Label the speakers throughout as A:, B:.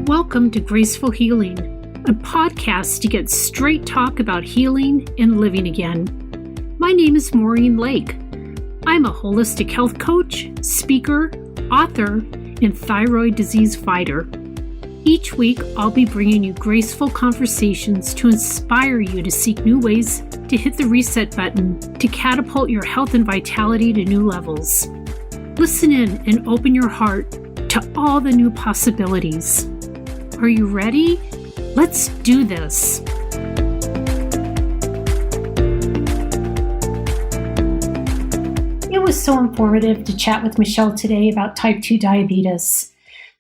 A: Welcome to Graceful Healing, a podcast to get straight talk about healing and living again. My name is Maureen Lake. I'm a holistic health coach, speaker, author, and thyroid disease fighter. Each week, I'll be bringing you graceful conversations to inspire you to seek new ways to hit the reset button to catapult your health and vitality to new levels. Listen in and open your heart to all the new possibilities. Are you ready? Let's do this. It was so informative to chat with Michelle today about type 2 diabetes.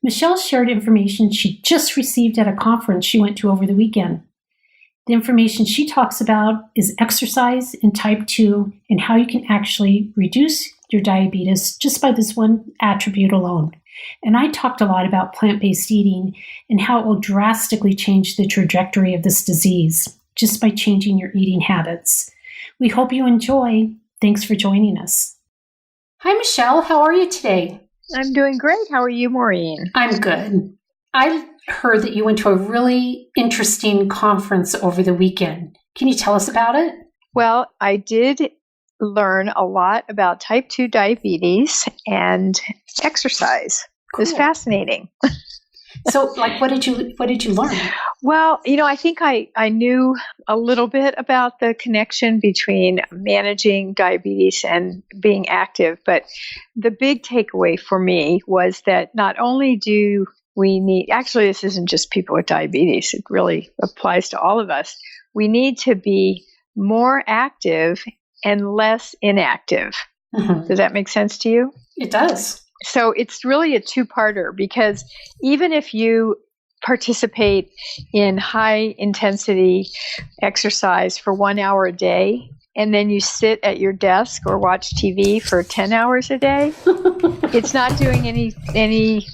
A: Michelle shared information she just received at a conference she went to over the weekend. The information she talks about is exercise in type 2 and how you can actually reduce your diabetes just by this one attribute alone. And I talked a lot about plant-based eating and how it will drastically change the trajectory of this disease just by changing your eating habits. We hope you enjoy. Thanks for joining us. Hi, Michelle. How are you today?
B: I'm doing great. How are you, Maureen?
A: I'm good. I heard that you went to a really interesting conference over the weekend. Can you tell us about it?
B: Well, I did learn a lot about type 2 diabetes and exercise. Cool. It was fascinating.
A: So, what did you learn?
B: Well, I think I knew a little bit about the connection between managing diabetes and being active, but the big takeaway for me was that not only do we need, actually this isn't just people with diabetes, it really applies to all of us, we need to be more active and less inactive. Mm-hmm. Does that make sense to you?
A: It does.
B: So it's really a two-parter, because even if you participate in high intensity exercise for 1 hour a day, and then you sit at your desk or watch TV for 10 hours a day, it's not doing any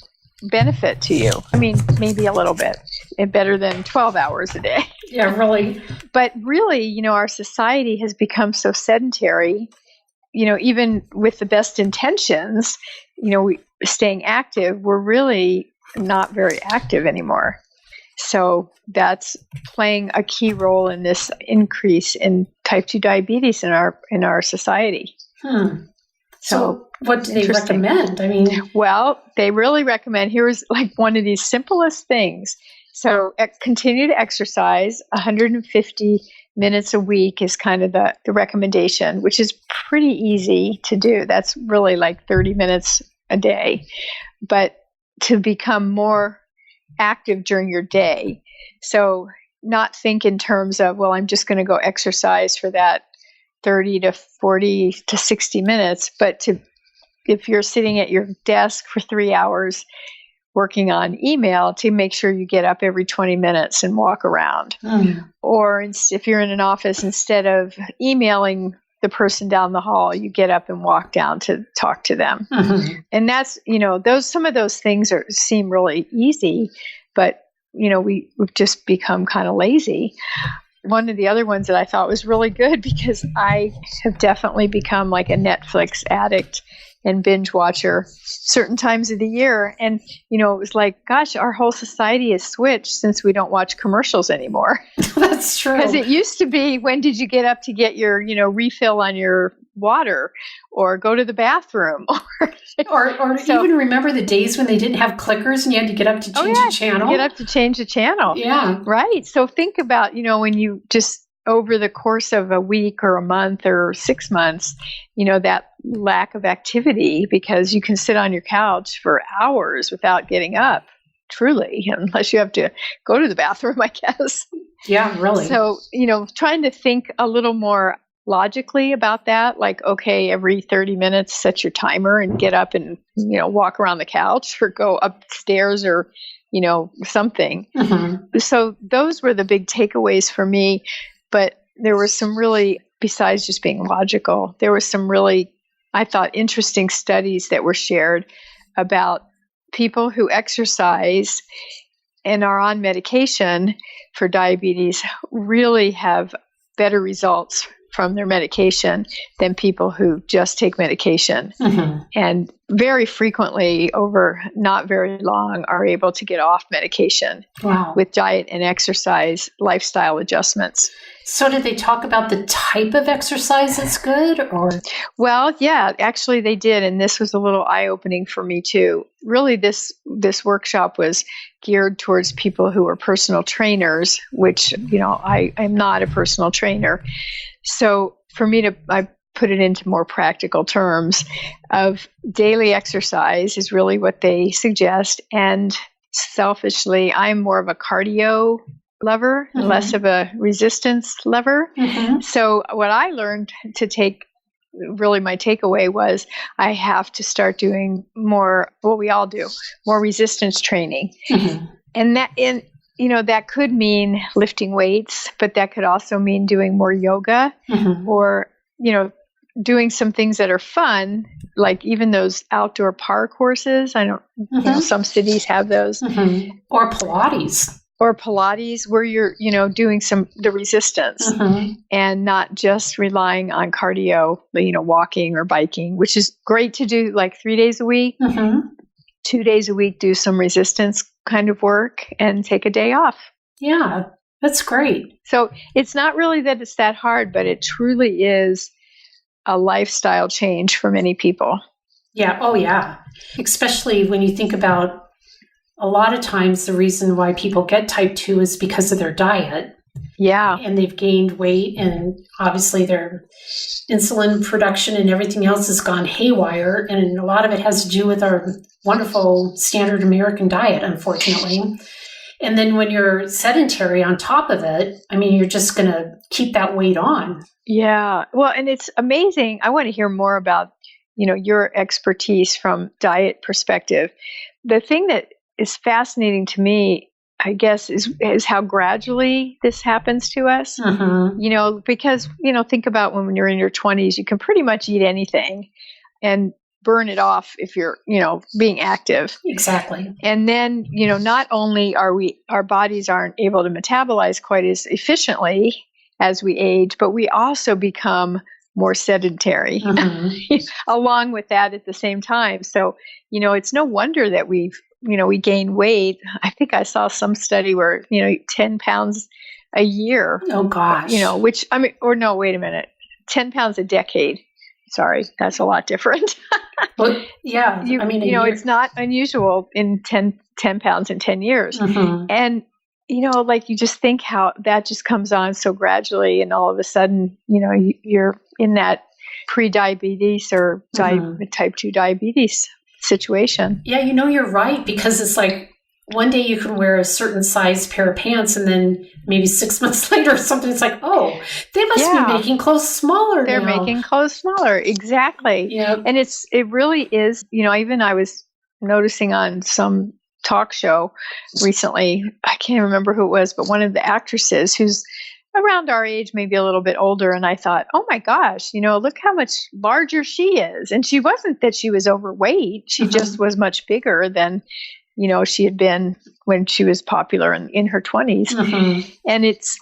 B: benefit to you. I mean, maybe a little bit. Better than 12 hours a day.
A: Yeah, really.
B: But really, our society has become so sedentary, even with the best intentions, staying active, we're really not very active anymore. So that's playing a key role in this increase in type 2 diabetes in our society.
A: So what do they recommend?
B: Well, they really recommend, here's one of these simplest things. So continue to exercise. 150 minutes a week is kind of the recommendation, which is pretty easy to do. That's really 30 minutes a day. But to become more active during your day. So not think in terms of, well, I'm just going to go exercise for that 30 to 40 to 60 minutes, but if you're sitting at your desk for 3 hours working on email, to make sure you get up every 20 minutes and walk around. Or if you're in an office, instead of emailing the person down the hall, you get up and walk down to talk to them. Mm-hmm. And that's, some of those things seem really easy, but, we've just become kind of lazy. One of the other ones that I thought was really good, because I have definitely become like a Netflix addict and binge watcher certain times of the year. And, it was gosh, our whole society has switched since we don't watch commercials anymore.
A: That's true.
B: Because it used to be, when did you get up to get your, refill on your water, or go to the bathroom,
A: or even remember the days when they didn't have clickers and you had to get up to change the channel.
B: Get up to change the channel.
A: Yeah.
B: Right. So think about, when you just, over the course of a week or a month or 6 months, that lack of activity, because you can sit on your couch for hours without getting up, truly, unless you have to go to the bathroom, I guess.
A: Yeah, really.
B: So, trying to think a little more logically about that, okay, every 30 minutes, set your timer and get up and, walk around the couch or go upstairs or, something. Mm-hmm. So those were the big takeaways for me. But there were some really, besides just being logical, there were some really, I thought, interesting studies that were shared about people who exercise and are on medication for diabetes really have better results from their medication than people who just take medication. Mm-hmm. And very frequently, over not very long, are able to get off medication
A: Wow.
B: with diet and exercise lifestyle adjustments.
A: So did they talk about the type of exercise that's good, or?
B: Well, yeah, actually they did. And this was a little eye-opening for me too. Really, this workshop was geared towards people who are personal trainers, which, I am not a personal trainer. So for me I put it into more practical terms of daily exercise is really what they suggest. And selfishly, I'm more of a cardio lover, less of a resistance lover. So what I learned to take, really my takeaway was I have to start doing more, what we all do, more resistance training. And that could mean lifting weights, but that could also mean doing more yoga or, doing some things that are fun, like even those outdoor park courses. I don't, some cities have those.
A: Or Pilates.
B: Or Pilates, where you're, doing the resistance and not just relying on cardio, walking or biking, which is great to do like 3 days a week, 2 days a week, do some resistance kind of work and take a day off.
A: Yeah, that's great.
B: So it's not really that it's that hard, but it truly is a lifestyle change for many people.
A: Yeah. Oh, yeah. Especially when you think about a lot of times the reason why people get type 2 is because of their diet.
B: Yeah.
A: And they've gained weight, and obviously their insulin production and everything else has gone haywire. And a lot of it has to do with our wonderful standard American diet, unfortunately. And then when you're sedentary on top of it, you're just going to keep that weight on.
B: Yeah. Well, and it's amazing. I want to hear more about, your expertise from diet perspective. The thing that is fascinating to me, I guess, is how gradually this happens to us. Because, think about when you're in your 20s, you can pretty much eat anything and burn it off if you're, being active.
A: Exactly.
B: And then, not only our bodies aren't able to metabolize quite as efficiently as we age, but we also become more sedentary along with that at the same time. So, it's no wonder that we gain weight. I think I saw some study where, 10 pounds a year.
A: Oh gosh.
B: Which, no, wait a minute. 10 pounds a decade. Sorry, that's a lot different.
A: Well, yeah.
B: It's not unusual in 10 pounds in 10 years. And, you just think how that just comes on so gradually, and all of a sudden, you're in that prediabetes or type 2 diabetes situation.
A: Yeah, you're right, because it's like one day you can wear a certain size pair of pants, and then maybe 6 months later or something, it's like, oh, they must be making clothes smaller.
B: They're making clothes smaller. Exactly.
A: Yeah.
B: And it really is, even I was noticing on some talk show recently, I can't remember who it was, but one of the actresses who's around our age, maybe a little bit older. And I thought, oh my gosh, look how much larger she is. And she wasn't that she was overweight. She just was much bigger than, she had been when she was popular in her 20s. And it's,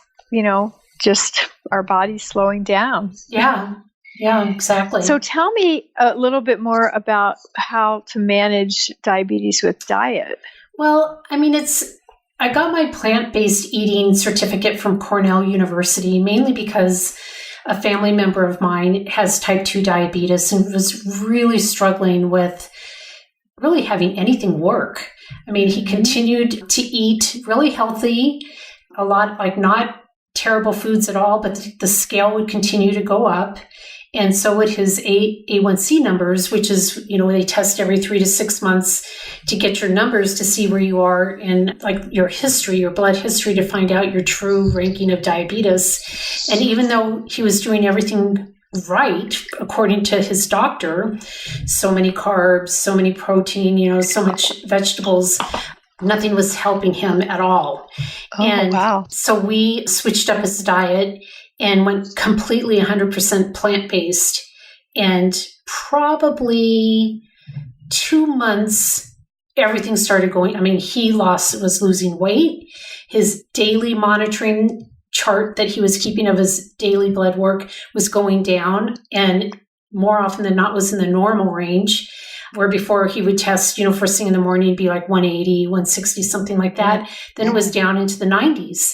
B: just our body's slowing down.
A: Yeah. Yeah, exactly.
B: So tell me a little bit more about how to manage diabetes with diet.
A: Well, I got my plant-based eating certificate from Cornell University, mainly because a family member of mine has type 2 diabetes and was really struggling with really having anything work. He continued to eat really healthy, a lot, like not terrible foods at all, but the scale would continue to go up. And so would his A1C numbers, which is, they test every 3 to 6 months to get your numbers to see where you are in like your history, your blood history, to find out your true ranking of diabetes. And even though he was doing everything right, according to his doctor, so many carbs, so many protein, so much vegetables, nothing was helping him at all.
B: Wow.
A: So we switched up his diet and went completely 100% plant-based. And probably 2 months, everything started going. He was losing weight. His daily monitoring chart that he was keeping of his daily blood work was going down, and more often than not was in the normal range. where before he would test, first thing in the morning, be like 180, 160, something like that. Then it was down into the 90s.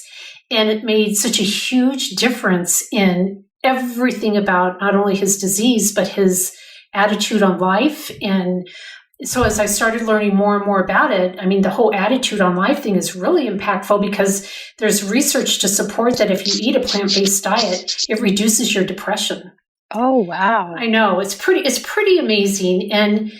A: And it made such a huge difference in everything about not only his disease, but his attitude on life. And so as I started learning more and more about it, I mean, the whole attitude on life thing is really impactful because there's research to support that if you eat a plant-based diet, it reduces your depression.
B: Oh, wow.
A: I know. It's pretty amazing. And,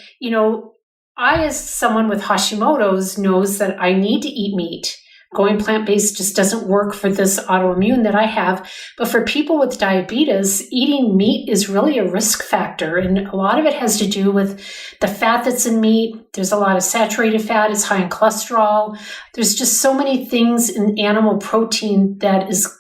A: I, as someone with Hashimoto's, knows that I need to eat meat. Going plant-based just doesn't work for this autoimmune that I have. But for people with diabetes, eating meat is really a risk factor. And a lot of it has to do with the fat that's in meat. There's a lot of saturated fat. It's high in cholesterol. There's just so many things in animal protein that is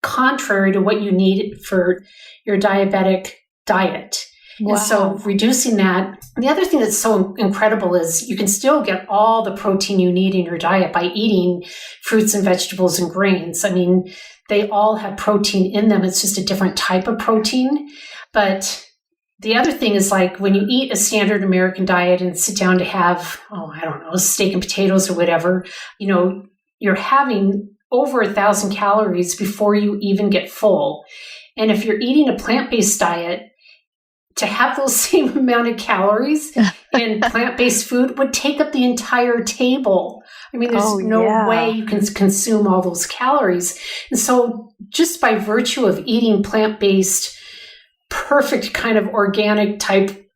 A: contrary to what you need for your diabetic diet. Wow. And so reducing that. The other thing that's so incredible is you can still get all the protein you need in your diet by eating fruits and vegetables and grains. I mean, they all have protein in them. It's just a different type of protein. But the other thing is, like, when you eat a standard American diet and sit down to have, steak and potatoes or whatever, you're having over 1,000 calories before you even get full. And if you're eating a plant-based diet, to have those same amount of calories in plant-based food would take up the entire table. I mean, there's no way you can consume all those calories. And so just by virtue of eating plant-based, perfect kind of organic type,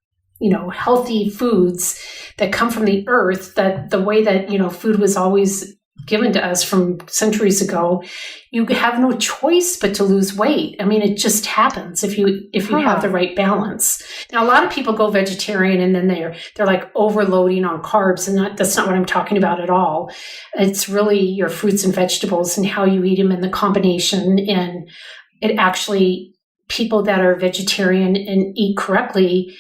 A: healthy foods that come from the earth, that the way that, food was always given to us from centuries ago, you have no choice but to lose weight. I mean, it just happens if you have the right balance. Now, a lot of people go vegetarian and then they're like overloading on carbs, and that's not what I'm talking about at all. It's really your fruits and vegetables and how you eat them and the combination. And it actually, people that are vegetarian and eat correctly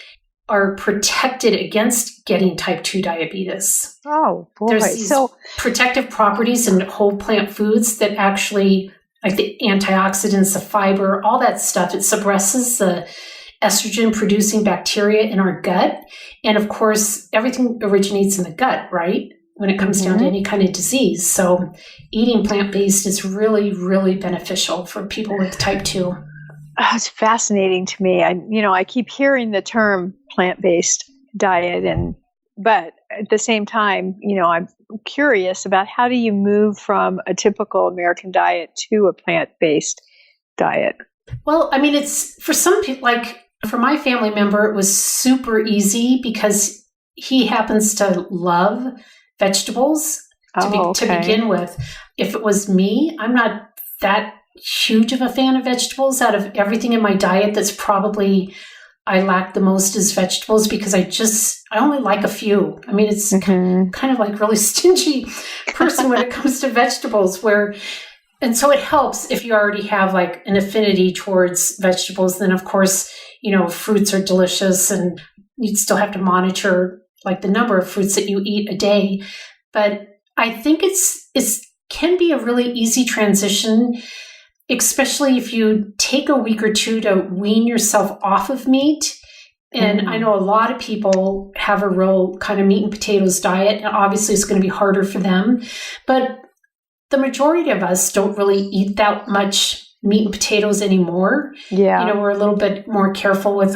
A: are protected against getting type 2 diabetes.
B: Oh, boy.
A: There's these protective properties in whole plant foods that actually, like the antioxidants, the fiber, all that stuff, it suppresses the estrogen-producing bacteria in our gut. And of course, everything originates in the gut, right? When it comes down to any kind of disease. So eating plant-based is really, really beneficial for people with type 2.
B: Oh, it's fascinating to me. I keep hearing the term plant-based diet, but at the same time, I'm curious about how do you move from a typical American diet to a plant-based diet?
A: Well, I mean, it's for some people, like for my family member, it was super easy because he happens to love vegetables to begin with. If it was me, I'm not that huge of a fan of vegetables. Out of everything in my diet, that's probably I lack the most is vegetables because I only like a few. I mean, it's kind of like really stingy person when it comes to vegetables and so it helps if you already have like an affinity towards vegetables. Then of course, fruits are delicious and you'd still have to monitor like the number of fruits that you eat a day. But I think it's can be a really easy transition, especially if you take a week or two to wean yourself off of meat. And I know a lot of people have a real kind of meat and potatoes diet, and obviously it's going to be harder for them. But the majority of us don't really eat that much meat and potatoes anymore. Yeah. We're a little bit more careful with,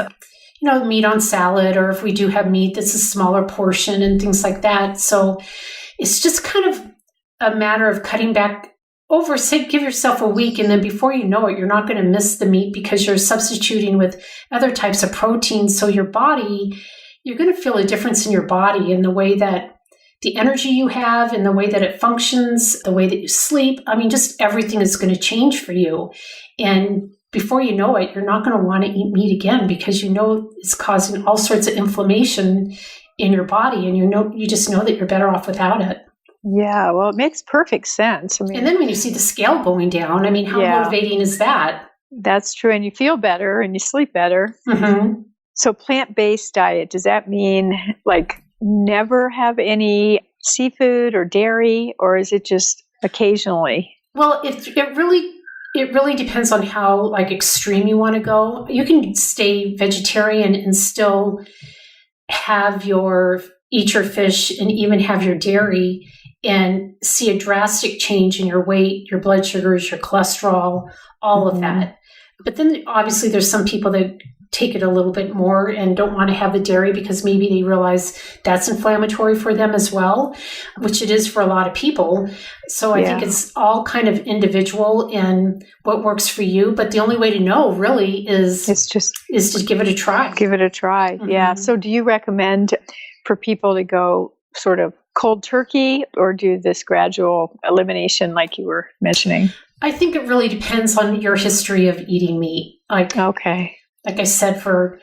A: meat on salad, or if we do have meat, that's a smaller portion and things like that. So it's just kind of a matter of cutting back give yourself a week, and then before you know it, you're not going to miss the meat because you're substituting with other types of protein. So you're going to feel a difference in your body in the way that the energy you have and the way that it functions, the way that you sleep. I mean, just everything is going to change for you. And before you know it, you're not going to want to eat meat again because it's causing all sorts of inflammation in your body, and you just know that you're better off without it.
B: Yeah, well, it makes perfect sense. I mean,
A: and then when you see the scale going down, I mean, how motivating is that?
B: That's true. And you feel better and you sleep better. Mm-hmm. So plant-based diet, does that mean like never have any seafood or dairy, or is it just occasionally?
A: Well, it really depends on how like extreme you want to go. You can stay vegetarian and still eat your fish and even have your dairy and see a drastic change in your weight, your blood sugars, your cholesterol, all of that. But then obviously there's some people that take it a little bit more and don't want to have the dairy because maybe they realize that's inflammatory for them as well, which it is for a lot of people. So I think it's all kind of individual in what works for you. But the only way to know really is to give it a try.
B: Give it a try. Yeah. So do you recommend for people to go sort of cold turkey or do this gradual elimination like you were mentioning?
A: I think it really depends on your history of eating meat. Like I said, for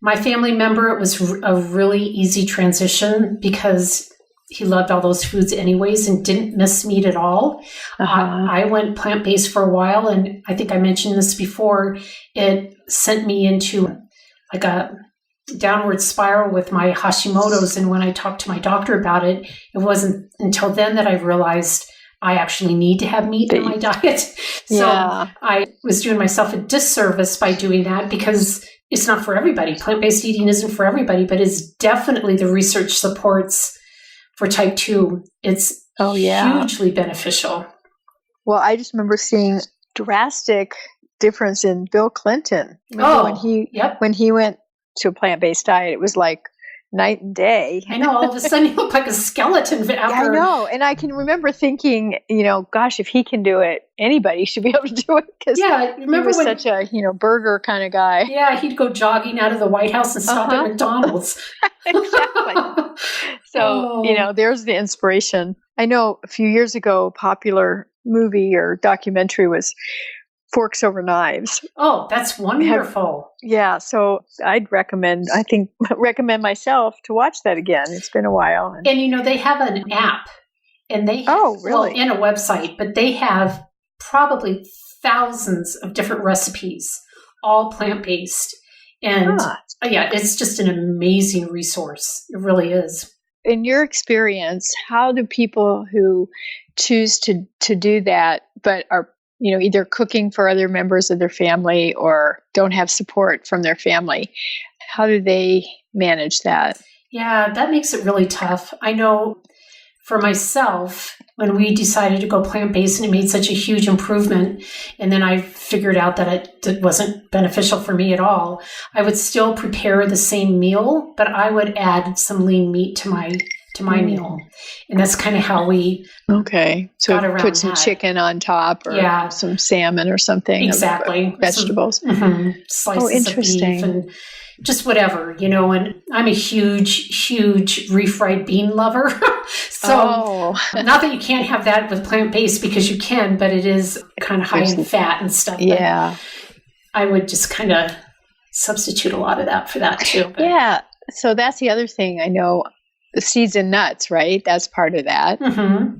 A: my family member, it was a really easy transition because he loved all those foods anyways and didn't miss meat at all. I went plant-based for a while, and I think I mentioned this before. It sent me into like a downward spiral with my Hashimoto's, and when I talked to my doctor about it, it wasn't until then that I realized I actually need to have meat in my diet. So I was doing myself a disservice by doing that because it's not for everybody. Plant-based eating isn't for everybody, but it's definitely the research supports for type 2. It's hugely beneficial.
B: Well, I just remember seeing drastic difference in Bill Clinton. When he went to a plant-based diet, it was like night and day.
A: I know, all of a sudden you look like a skeleton after.
B: I know. And I can remember thinking, gosh, if he can do it, anybody should be able to do it. Because he was such a, burger kind of guy.
A: Yeah, he'd go jogging out of the White House and stop at McDonald's.
B: Exactly. So, there's the inspiration. I know a few years ago, a popular movie or documentary was Forks Over Knives.
A: Oh, that's wonderful.
B: So I'd recommend myself to watch that again. It's been a while.
A: And they have an app and they and a website, but they have probably thousands of different recipes, all plant-based. And it's just an amazing resource. It really is.
B: In your experience, how do people who choose to do that but are either cooking for other members of their family or don't have support from their family, how do they manage that?
A: Yeah, that makes it really tough. I know for myself, when we decided to go plant-based and it made such a huge improvement, and then I figured out that it wasn't beneficial for me at all, I would still prepare the same meal, but I would add some lean meat to my meal. And that's kind of how we got around
B: put some chicken on top or some salmon or something.
A: Exactly.
B: Vegetables.
A: Slices of beef and just whatever, and I'm a huge, huge refried bean lover. So not that you can't have that with plant-based because you can, but it is kind of high in fat and stuff.
B: Yeah.
A: I would just kind of substitute a lot of that for that too. But.
B: Yeah. So that's the other thing I know. The seeds and nuts, right? That's part of that.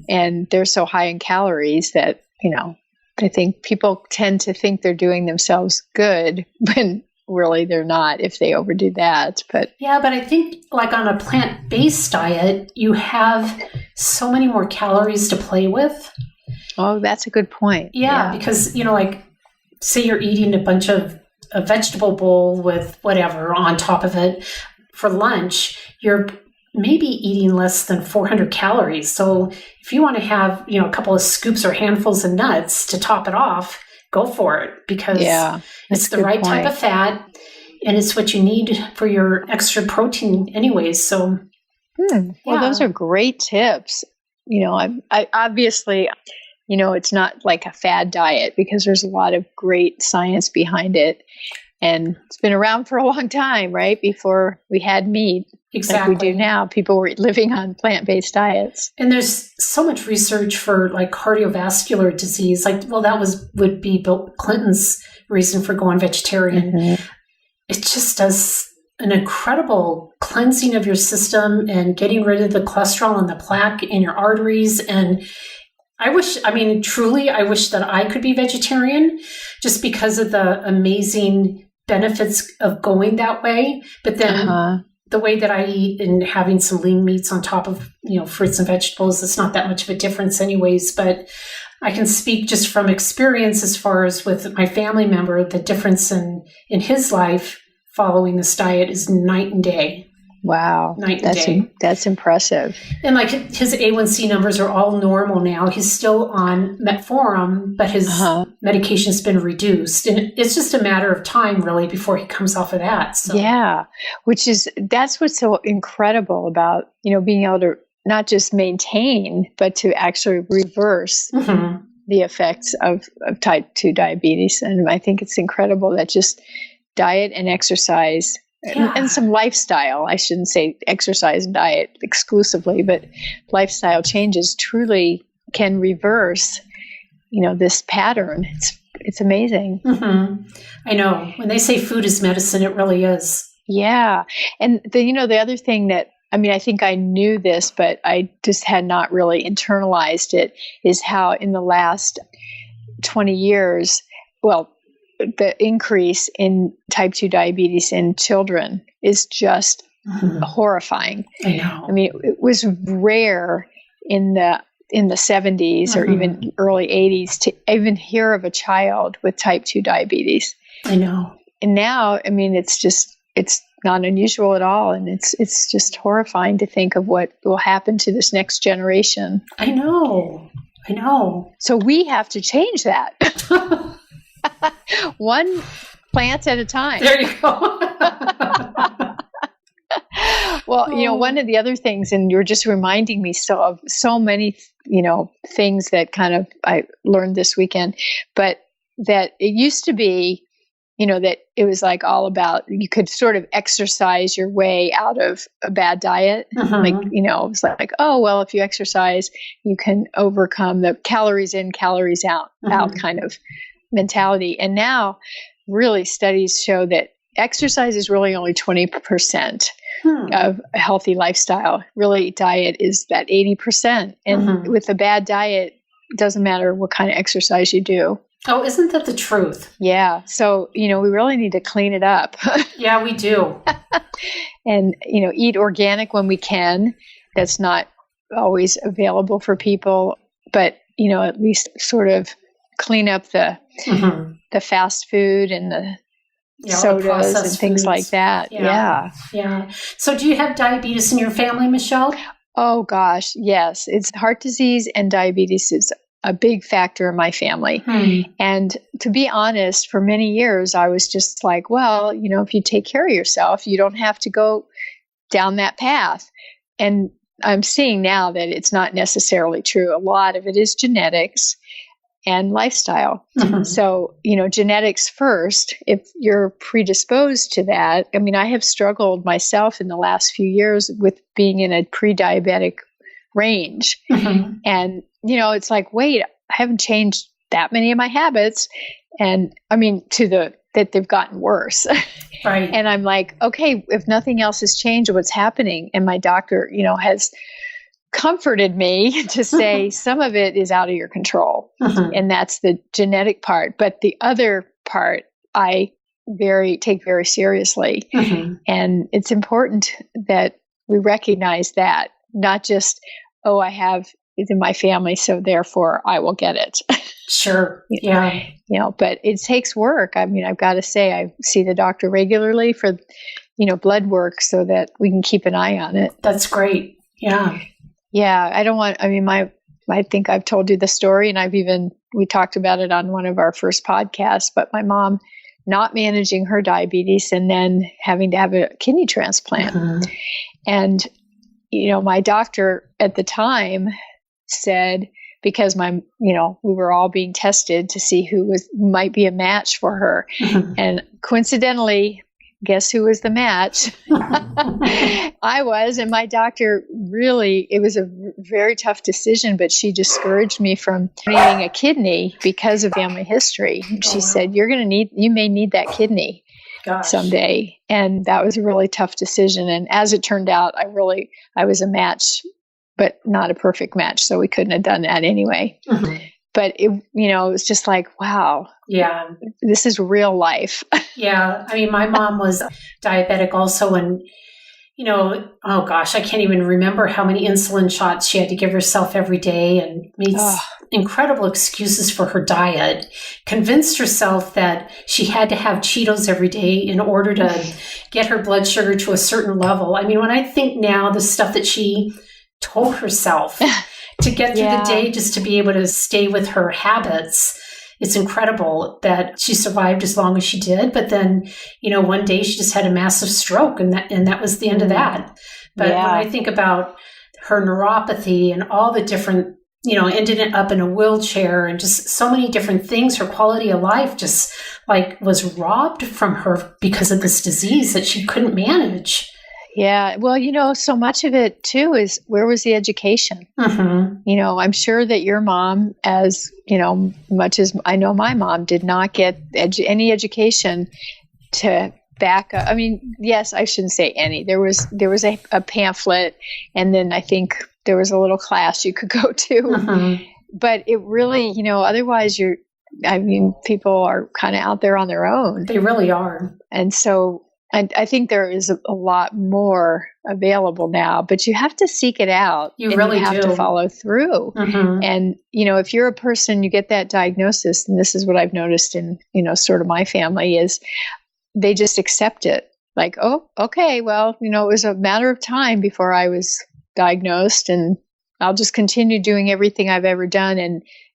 B: And they're so high in calories that, I think people tend to think they're doing themselves good when really they're not if they overdo that. But
A: I think like on a plant-based diet, you have so many more calories to play with.
B: Oh, that's a good point.
A: Yeah. Because, like say you're eating a vegetable bowl with whatever on top of it for lunch, you're maybe eating less than 400 calories. So if you want to have, a couple of scoops or handfuls of nuts to top it off, go for it because it's the right type of fat and it's what you need for your extra protein anyways. So,
B: well, those are great tips. I obviously, it's not like a fad diet because there's a lot of great science behind it. And it's been around for a long time, right? Before we had meat.
A: Exactly.
B: Like we do now. People were living on plant-based diets.
A: And there's so much research for like cardiovascular disease. That would be Bill Clinton's reason for going vegetarian. It just does an incredible cleansing of your system and getting rid of the cholesterol and the plaque in your arteries. And I wish that I could be vegetarian just because of the amazing benefits of going that way. But then the way that I eat and having some lean meats on top of, fruits and vegetables, it's not that much of a difference anyways. But I can speak just from experience as far as with my family member, the difference in his life following this diet is night and day.
B: Wow.
A: Night and day.
B: That's impressive.
A: And like his A1C numbers are all normal now. He's still on metformin, but his medication's been reduced. And it's just a matter of time, really, before he comes off of that. So.
B: Yeah, that's what's so incredible about, being able to not just maintain, but to actually reverse the effects of type 2 diabetes. And I think it's incredible that just diet and exercise and some lifestyle, I shouldn't say exercise and diet exclusively, but lifestyle changes truly can reverse, this pattern. It's amazing.
A: I know. When they say food is medicine, it really is.
B: Yeah. And the other thing that, I think I knew this, but I just had not really internalized it, is how in the last 20 years, the increase in type 2 diabetes in children is just horrifying.
A: I know.
B: It was rare in the 70s or even early 80s to even hear of a child with type 2 diabetes.
A: I know.
B: And now, it's not unusual at all. And it's just horrifying to think of what will happen to this next generation.
A: I know.
B: So we have to change that. One plant at a time.
A: There you go.
B: Well, one of the other things, and you're just reminding me of so many, things that kind of I learned this weekend, but that it used to be, that it was like all about, you could sort of exercise your way out of a bad diet. Like, it was like, oh, well, if you exercise, you can overcome the calories in, calories out kind of mentality. And now really studies show that exercise is really only 20% of a healthy lifestyle. Really, diet is that 80%. And with a bad diet, it doesn't matter what kind of exercise you do.
A: Oh, isn't that the truth?
B: Yeah. So, we really need to clean it up.
A: Yeah, we do.
B: And, eat organic when we can. That's not always available for people, but, at least sort of clean up the fast food and the sodas and things like that. Yeah.
A: So do you have diabetes in your family, Michelle?
B: Oh, gosh. Yes. It's heart disease and diabetes is a big factor in my family. And to be honest, for many years, I was just like, well, if you take care of yourself, you don't have to go down that path. And I'm seeing now that it's not necessarily true. A lot of it is genetics and lifestyle. So, genetics first, if you're predisposed to that. I have struggled myself in the last few years with being in a pre-diabetic range. And, it's like, wait, I haven't changed that many of my habits. And that they've gotten worse.
A: Right.
B: And I'm like, okay, if nothing else has changed, what's happening? And my doctor, has comforted me to say some of it is out of your control. And that's the genetic part. But the other part, I take very seriously. And it's important that we recognize that, not just, oh, I have it in my family, so therefore I will get it.
A: Sure. Yeah.
B: But it takes work. I've got to say, I see the doctor regularly for, blood work so that we can keep an eye on it.
A: That's great. Yeah.
B: Yeah. I think I've told you the story, and we talked about it on one of our first podcasts, but my mom not managing her diabetes and then having to have a kidney transplant. And, my doctor at the time said, because we were all being tested to see who might be a match for her. And coincidentally, guess who was the match? I was. And my doctor it was a very tough decision, but she discouraged me from donating a kidney because of family history. She said, you may need that kidney someday. And that was a really tough decision. And as it turned out, I was a match, but not a perfect match. So we couldn't have done that anyway. But it was just like, wow.
A: Yeah.
B: This is real life.
A: Yeah. My mom was diabetic also. And, oh gosh, I can't even remember how many insulin shots she had to give herself every day, and made incredible excuses for her diet, convinced herself that she had to have Cheetos every day in order to get her blood sugar to a certain level. I mean, when I think now, the stuff that she told herself to get through the day just to be able to stay with her habits, it's incredible that she survived as long as she did. But then, one day she just had a massive stroke, and that was the end of that. But when I think about her neuropathy and all the different, ended up in a wheelchair and just so many different things, her quality of life just was robbed from her because of this disease that she couldn't manage.
B: Yeah. Well, so much of it too is, where was the education? Mm-hmm. I'm sure that your mom, as, much as I know my mom, did not get any education to back up. I mean, yes, I shouldn't say any. There was a pamphlet, and then I think there was a little class you could go to. Mm-hmm. But it really, otherwise people are kind of out there on their own.
A: They really are.
B: And so I think there is a lot more available now, but you have to seek it out.
A: You really
B: have to follow through. Mm-hmm. And, if you're a person, you get that diagnosis, and this is what I've noticed in, sort of my family, is they just accept it. Like, oh, okay, well, it was a matter of time before I was diagnosed, and I'll just continue doing everything I've ever done,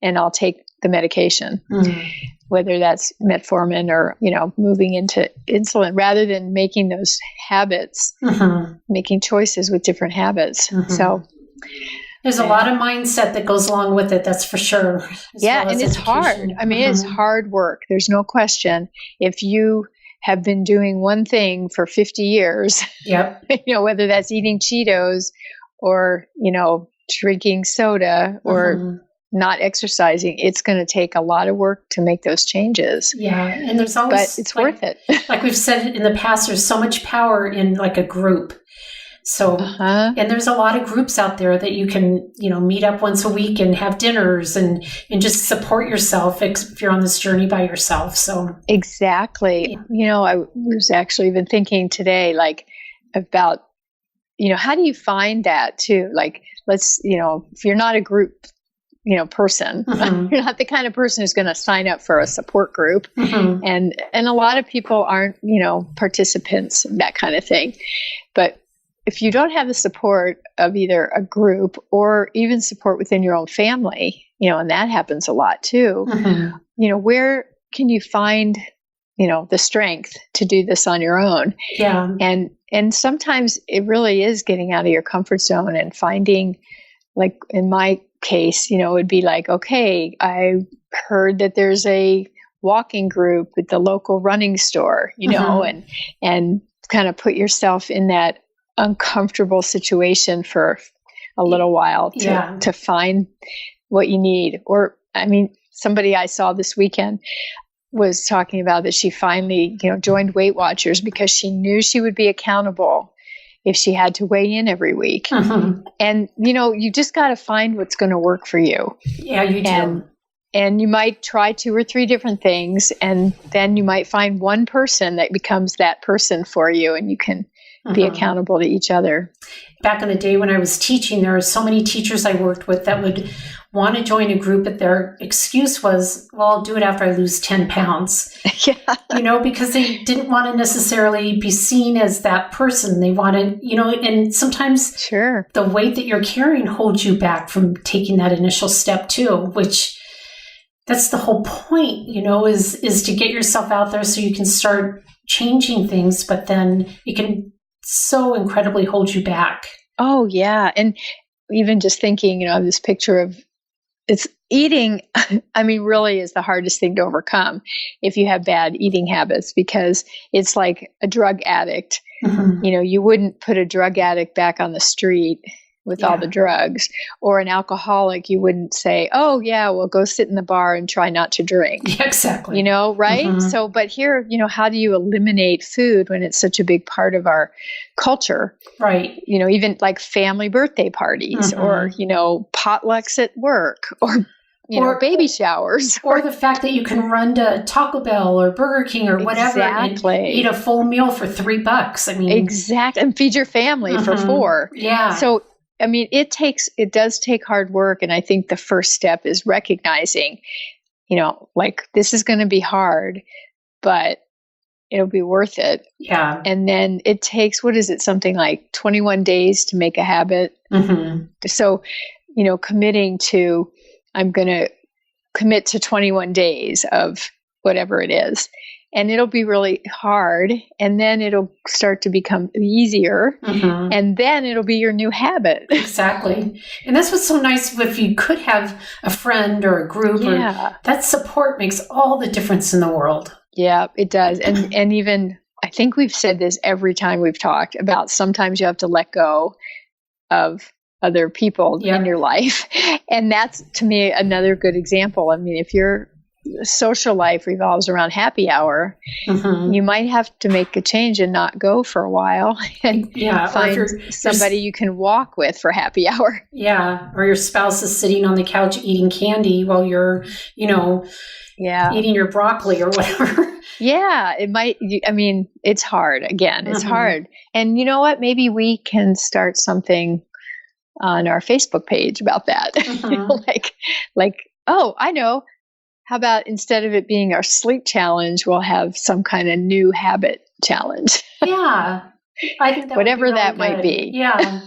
B: and I'll take the medication. Mm-hmm. Whether that's metformin or, moving into insulin, rather than making those habits, mm-hmm. making choices with different habits. Mm-hmm. So
A: there's a lot of mindset that goes along with it. That's for sure.
B: And it's hard. I mean, it's hard work. There's no question. If you have been doing one thing for 50 years,
A: yep.
B: Whether that's eating Cheetos or, drinking soda or not exercising, it's going to take a lot of work to make those changes.
A: Yeah. And there's always,
B: but it's worth it.
A: Like we've said in the past, there's so much power in a group. So, and there's a lot of groups out there that you can, meet up once a week and have dinners and just support yourself if you're on this journey by yourself. So
B: exactly. I was actually even thinking today, about, how do you find that too? Let's, if you're not a group, person, you're not the kind of person who's going to sign up for a support group. Mm-hmm. And a lot of people aren't, participants in that kind of thing. But if you don't have the support of either a group or even support within your own family, and that happens a lot too, where can you find, the strength to do this on your own?
A: Yeah.
B: And sometimes it really is getting out of your comfort zone and finding, in my case, it would be okay, I heard that there's a walking group at the local running store, and kind of put yourself in that uncomfortable situation for a little while to find what you need. Or, somebody I saw this weekend was talking about that she finally, joined Weight Watchers because she knew she would be accountable if she had to weigh in every week. Mm-hmm. And, you just got to find what's going to work for you.
A: Yeah, you do.
B: And you might try 2 or 3 different things, and then you might find one person that becomes that person for you, and you can be accountable to each other.
A: Back in the day when I was teaching, there were so many teachers I worked with that would want to join a group, but their excuse was, well, I'll do it after I lose 10 pounds. Yeah. Because they didn't want to necessarily be seen as that person. They wanted, and sometimes the weight that you're carrying holds you back from taking that initial step too, which that's the whole point, is to get yourself out there so you can start changing things, but then it can so incredibly hold you back.
B: Oh, yeah. And even just thinking, of this picture of it's eating, really is the hardest thing to overcome if you have bad eating habits, because it's like a drug addict. Mm-hmm. You wouldn't put a drug addict back on the street with all the drugs, or an alcoholic. You wouldn't say, oh yeah, well, go sit in the bar and try not to drink.
A: Yeah, exactly.
B: Right? Mm-hmm. So, but here, how do you eliminate food when it's such a big part of our culture?
A: Right.
B: Even like family birthday parties, or, potlucks at work, or baby showers.
A: Or the fact that you can run to Taco Bell or Burger King or whatever and eat a full meal for $3.
B: Exactly. And feed your family for $4.
A: Yeah.
B: So I mean, it does take hard work. And I think the first step is recognizing, like this is going to be hard, but it'll be worth it.
A: Yeah.
B: And then it takes, something like 21 days to make a habit.
A: Mm-hmm.
B: So, committing to, I'm going to commit to 21 days of whatever it is. And it'll be really hard. And then it'll start to become easier.
A: Mm-hmm.
B: And then it'll be your new habit.
A: Exactly. And that's what's so nice if you could have a friend or a group.
B: Yeah.
A: Or that support makes all the difference in the world.
B: Yeah, it does. And even, I think we've said this every time we've talked about sometimes you have to let go of other people in your life. And that's, to me, another good example. I mean, if your social life revolves around happy hour, mm-hmm. you might have to make a change and not go for a while and find somebody you can walk with for happy hour. Yeah.
A: Or your spouse is sitting on the couch eating candy while you're, eating your broccoli or whatever.
B: Yeah, it might. I mean, it's hard. Again, it's hard. And you know what? Maybe we can start something on our Facebook page about that. like, oh, I know. How about instead of it being our sleep challenge, we'll have some kind of new habit challenge?
A: Yeah, I think that
B: whatever
A: would be really
B: that might be.
A: Yeah,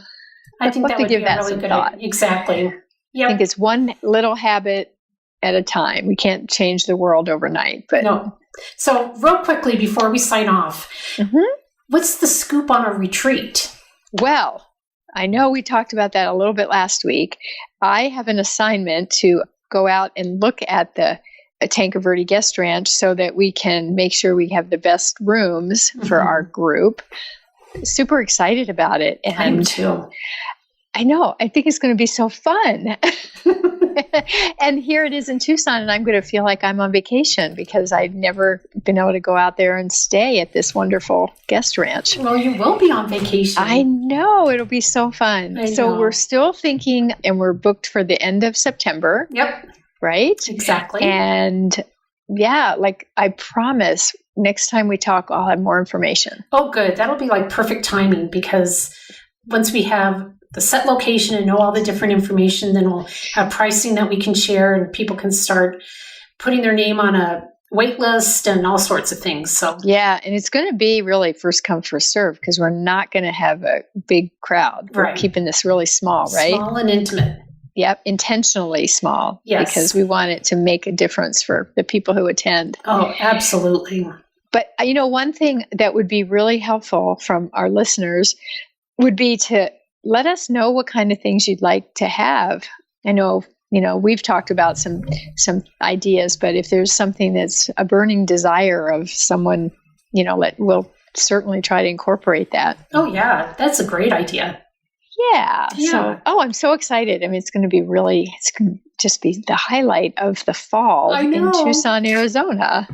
A: I think that would
B: give
A: be
B: that
A: a really
B: some
A: good
B: thought.
A: idea. Exactly. Yeah,
B: I think it's one little habit at a time. We can't change the world overnight, but
A: no. So real quickly before we sign off, what's the scoop on a retreat?
B: Well, I know we talked about that a little bit last week. I have an assignment to go out and look at the Tanque Verde Guest Ranch so that we can make sure we have the best rooms for our group. Super excited about it. And
A: I am too.
B: I know. I think it's going to be so fun. And here it is in Tucson, and I'm going to feel like I'm on vacation because I've never been able to go out there and stay at this wonderful guest ranch.
A: Well, you will be on vacation.
B: I know. It'll be so fun. So we're still thinking, and we're booked for the end of September.
A: Yep.
B: Right?
A: Exactly.
B: And yeah, like I promise next time we talk, I'll have more information.
A: Oh, good. That'll be like perfect timing because once we have the set location and know all the different information, then we'll have pricing that we can share and people can start putting their name on a wait list and all sorts of things. So
B: yeah, and it's going to be really first come, first serve because we're not going to have a big crowd. We're keeping this really small, right? Small
A: and intimate.
B: Yep, intentionally small.
A: Yes.
B: Because we want it to make a difference for the people who attend.
A: Oh, absolutely.
B: But, one thing that would be really helpful from our listeners would be to let us know what kind of things you'd like to have. I know, we've talked about some ideas, but if there's something that's a burning desire of someone, we'll certainly try to incorporate that.
A: Oh, yeah. That's a great idea.
B: Yeah. So, I'm so excited. I mean, it's going to just be the highlight of the fall in Tucson, Arizona.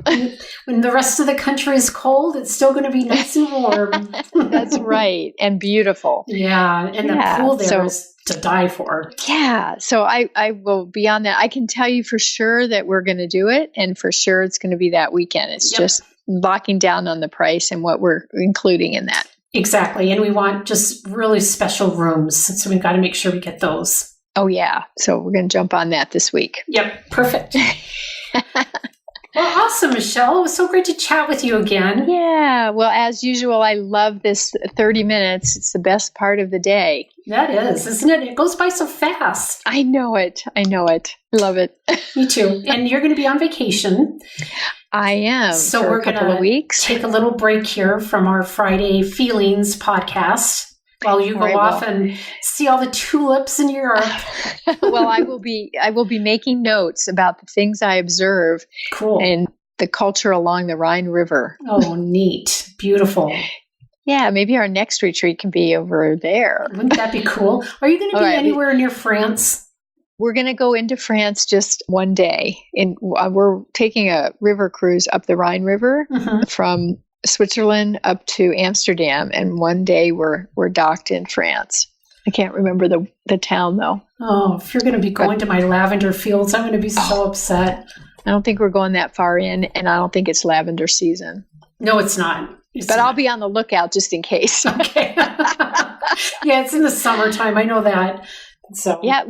A: When the rest of the country is cold, it's still going to be nice and warm.
B: That's right. And beautiful.
A: Yeah. And the pool there is to die for.
B: Yeah. So I will be on that. I can tell you for sure that we're going to do it. And for sure it's going to be that weekend. It's just locking down on the price and what we're including in that.
A: Exactly. And we want just really special rooms. So we've got to make sure we get those.
B: Oh, yeah. So we're going to jump on that this week.
A: Yep. Perfect. Well, awesome, Michelle. It was so great to chat with you again.
B: Yeah. Well, as usual, I love this 30 minutes. It's the best part of the day.
A: That is, isn't it? It goes by so fast.
B: I know it. Love it.
A: Me too. And you're going to be on vacation.
B: I am.
A: So
B: for
A: we're
B: a couple of weeks.
A: Take a little break here from our Friday Feelings podcast while you go off and see all the tulips in Europe.
B: Well, I will be making notes about the things I observe.
A: Cool.
B: And the culture along the Rhine River.
A: Oh, neat. Beautiful.
B: Yeah, maybe our next retreat can be over there.
A: Wouldn't that be cool? Are you going to be anywhere near France?
B: We're going to go into France just one day. We're taking a river cruise up the Rhine River from Switzerland up to Amsterdam, and one day we're docked in France. I can't remember the town though.
A: Oh, if you're going to be going to my lavender fields, I'm going to be so upset.
B: I don't think we're going that far in, and I don't think it's lavender season.
A: No, it's not.
B: But I'll be on the lookout just in case.
A: Okay. Yeah, it's in the summertime. I know that. So
B: yeah,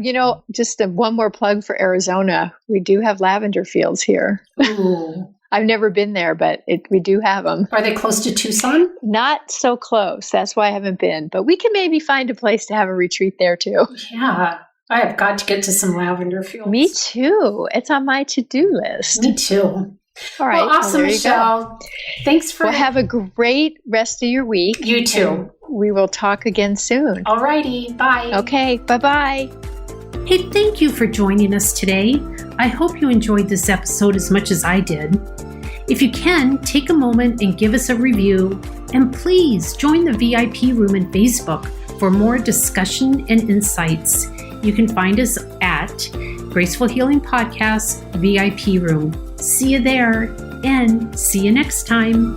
B: just one more plug for Arizona. We do have lavender fields here.
A: Ooh.
B: I've never been there, but we do have them.
A: Are they close to Tucson?
B: Not so close. That's why I haven't been. But we can maybe find a place to have a retreat there too.
A: Yeah. I have got to get to some lavender fields.
B: Me too. It's on my to-do list.
A: Me too.
B: All right.
A: Well, awesome, Michelle. Thanks for...
B: Well, have a great rest of your week.
A: You too.
B: We will talk again soon.
A: All righty. Bye.
B: Okay. Bye-bye.
A: Hey, thank you for joining us today. I hope you enjoyed this episode as much as I did. If you can, take a moment and give us a review. And please join the VIP room in Facebook for more discussion and insights. You can find us at Graceful Healing Podcast VIP room. See you there, and see you next time.